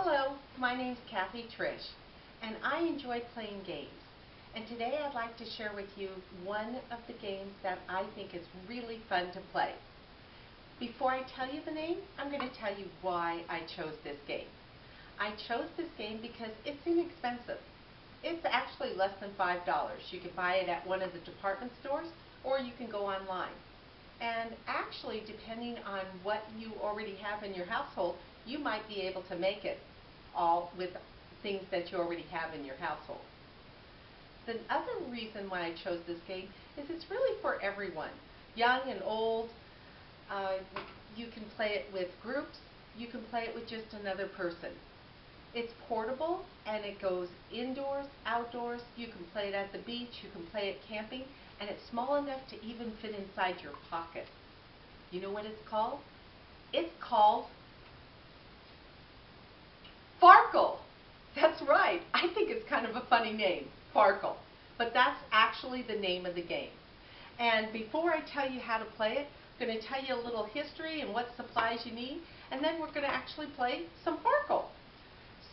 Hello, my name's Kathy Trish, and I enjoy playing games. And today I'd like to share with you one of the games that I think is really fun to play. Before I tell you the name, I'm going to tell you why I chose this game. I chose this game because it's inexpensive. It's actually less than $5. You can buy it at one of the department stores, or you can go online. And actually, depending on what you already have in your household, you might be able to make it all with things that you already have in your household. The other reason why I chose this game is it's really for everyone, young and old. You can play it with groups. You can play it with just another person. It's portable and it goes indoors, outdoors. You can play it at the beach. You can play it camping. And it's small enough to even fit inside your pocket. You know what it's called? It's called Farkle. That's right. I think it's kind of a funny name, Farkle. But that's actually the name of the game. And before I tell you how to play it, I'm going to tell you a little history and what supplies you need. And then we're going to actually play some Farkle.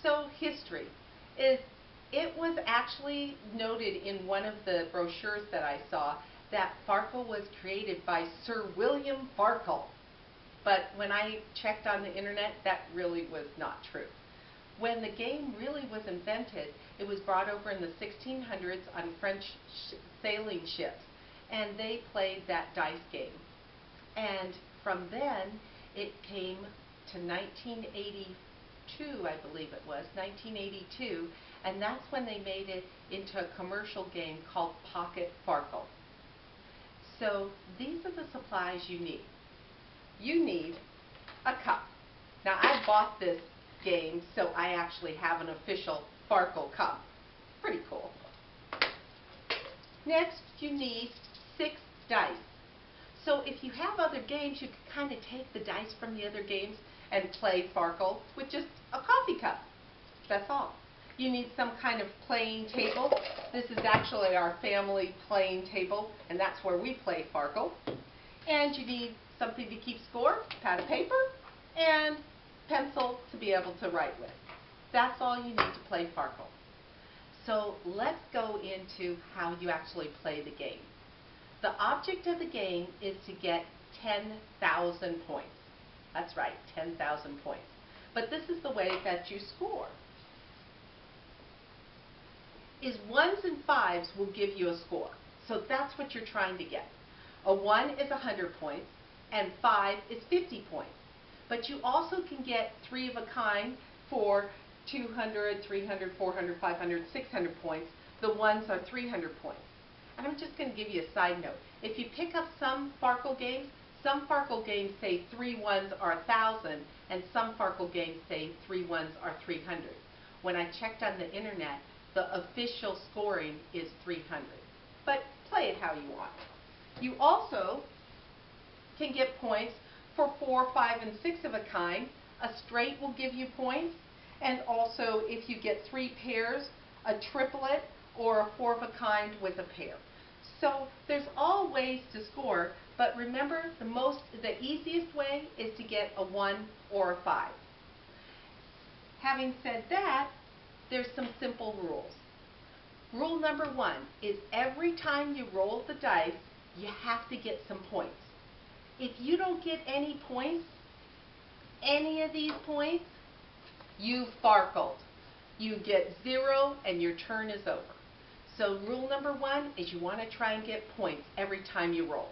So history is, it was actually noted in one of the brochures that I saw that Farkle was created by Sir William Farkle. But when I checked on the internet, that really was not true. When the game really was invented, it was brought over in the 1600s on French sailing ships, and they played that dice game. And from then, it came to 1982, I believe it was, 1982, and that's when they made it into a commercial game called Pocket Farkle. So these are the supplies you need. You need a cup. Now I bought this game, so I actually have an official Farkle cup. Pretty cool. Next, you need 6 dice. So if you have other games, you can kind of take the dice from the other games and play Farkle with just a coffee cup. That's all. You need some kind of playing table. This is actually our family playing table, and that's where we play Farkle. And you need something to keep score, pad of paper, and pencil to be able to write with. That's all you need to play Farkle. So let's go into how you actually play the game. The object of the game is to get 10,000 points. That's right, 10,000 points. But this is the way that you score. Is 1s and 5s will give you a score. So that's what you're trying to get. A 1 is 100 points, and 5 is 50 points. But you also can get 3 of a kind for 200, 300, 400, 500, 600 points. The 1s are 300 points. And I'm just going to give you a side note. If you pick up some Farkle games say 3 1s are 1,000, and some Farkle games say 3 1s are 300. When I checked on the internet, the official scoring is 300. But play it how you want. You also can get points for 4, 5, and 6 of a kind. A straight will give you points. And also if you get 3 pairs, a triplet, or a 4 of a kind with a pair. So there's all ways to score, but remember the easiest way is to get a 1 or a 5. Having said that, there's some simple rules. Rule number 1 is every time you roll the dice, you have to get some points. If you don't get any points, any of these points, you've Farkled. You get 0 and your turn is over. So rule number 1 is you want to try and get points every time you roll.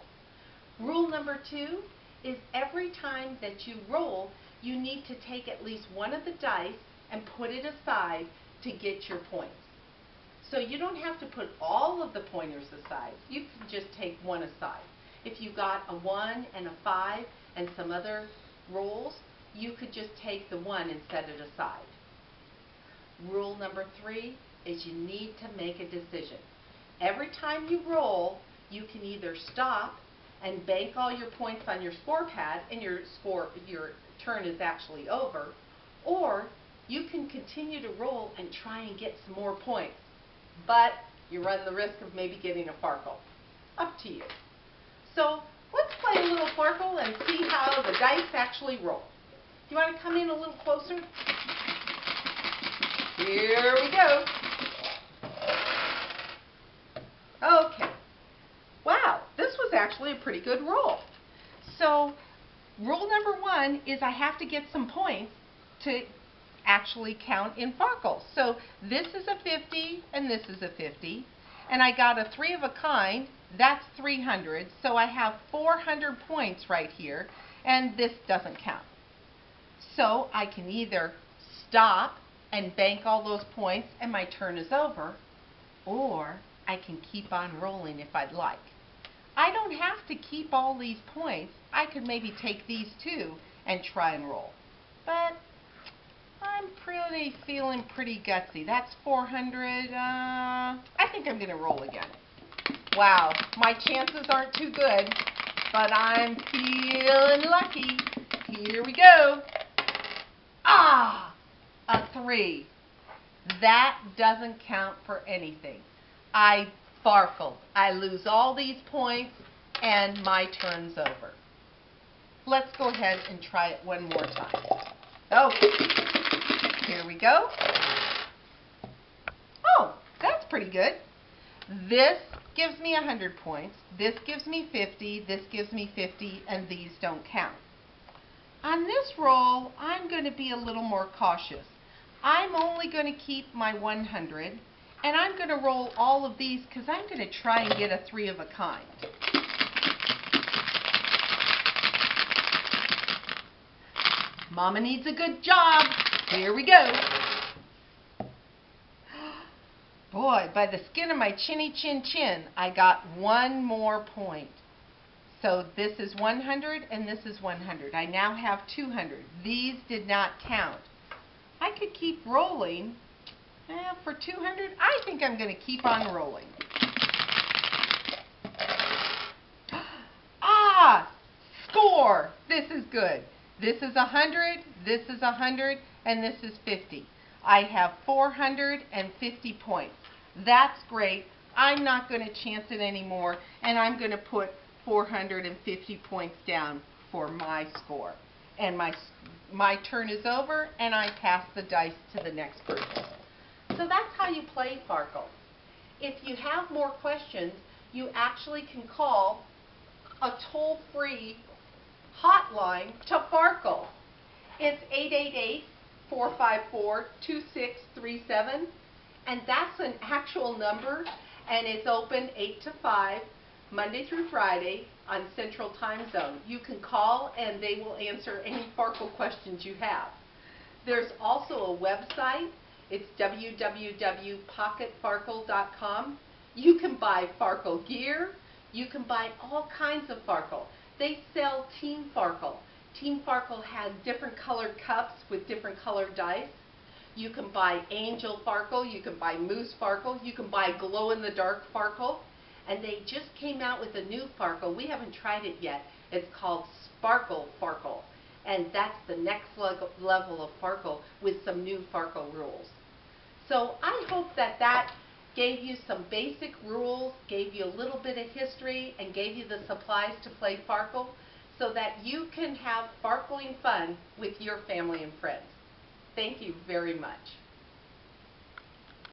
Rule number 2 is every time that you roll, you need to take at least one of the dice and put it aside to get your points. So you don't have to put all of the pointers aside. You can just take one aside. If you got a 1 and a 5 and some other rolls, you could just take the 1 and set it aside. Rule number 3 is you need to make a decision. Every time you roll, you can either stop and bank all your points on your score pad and your turn is actually over, or you can continue to roll and try and get some more points. But you run the risk of maybe getting a Farkle. Up to you. So let's play a little Farkle and see how the dice actually roll. Do you want to come in a little closer? Here we go. Okay. Wow, this was actually a pretty good roll. So, rule number 1 is I have to get some points to actually count in Farkle. So, this is a 50 and this is a 50. And I got a 3 of a kind, that's 300. So I have 400 points right here, and this doesn't count. So I can either stop and bank all those points and my turn is over, or I can keep on rolling if I'd like. I don't have to keep all these points. I could maybe take these two and try and roll. But I'm feeling pretty gutsy. That's 400. I think I'm going to roll again. Wow, my chances aren't too good, but I'm feeling lucky. Here we go. Ah, a 3. That doesn't count for anything. I farkled. I lose all these points, and my turn's over. Let's go ahead and try it one more time. Okay, here we go. Oh, that's pretty good. This gives me 100 points, this gives me 50, this gives me 50, and these don't count. On this roll, I'm going to be a little more cautious. I'm only going to keep my 100, and I'm going to roll all of these because I'm going to try and get a 3 of a kind. Mama needs a good job. Here we go. Boy, by the skin of my chinny chin chin, I got one more point. So this is 100 and this is 100. I now have 200. These did not count. I could keep rolling. For 200, I think I'm going to keep on rolling. Ah! Score! This is good. This is 100, this is 100, and this is 50. I have 450 points. That's great. I'm not going to chance it anymore, and I'm going to put 450 points down for my score. And my turn is over, and I pass the dice to the next person. So that's how you play Farkle. If you have more questions, you actually can call a toll-free hotline to Farkle. It's 888-454-2637, and that's an actual number, and it's open 8 to 5, Monday through Friday on Central Time Zone. You can call and they will answer any Farkle questions you have. There's also a website. It's www.pocketfarkle.com. You can buy Farkle gear. You can buy all kinds of Farkle. They sell Team Farkle. Team Farkle has different colored cups with different colored dice. You can buy Angel Farkle. You can buy Moose Farkle. You can buy glow-in-the-dark Farkle. And they just came out with a new Farkle. We haven't tried it yet. It's called Sparkle Farkle. And that's the next level of Farkle with some new Farkle rules. So I hope that gave you some basic rules, gave you a little bit of history, and gave you the supplies to play Farkle so that you can have Farkling fun with your family and friends. Thank you very much.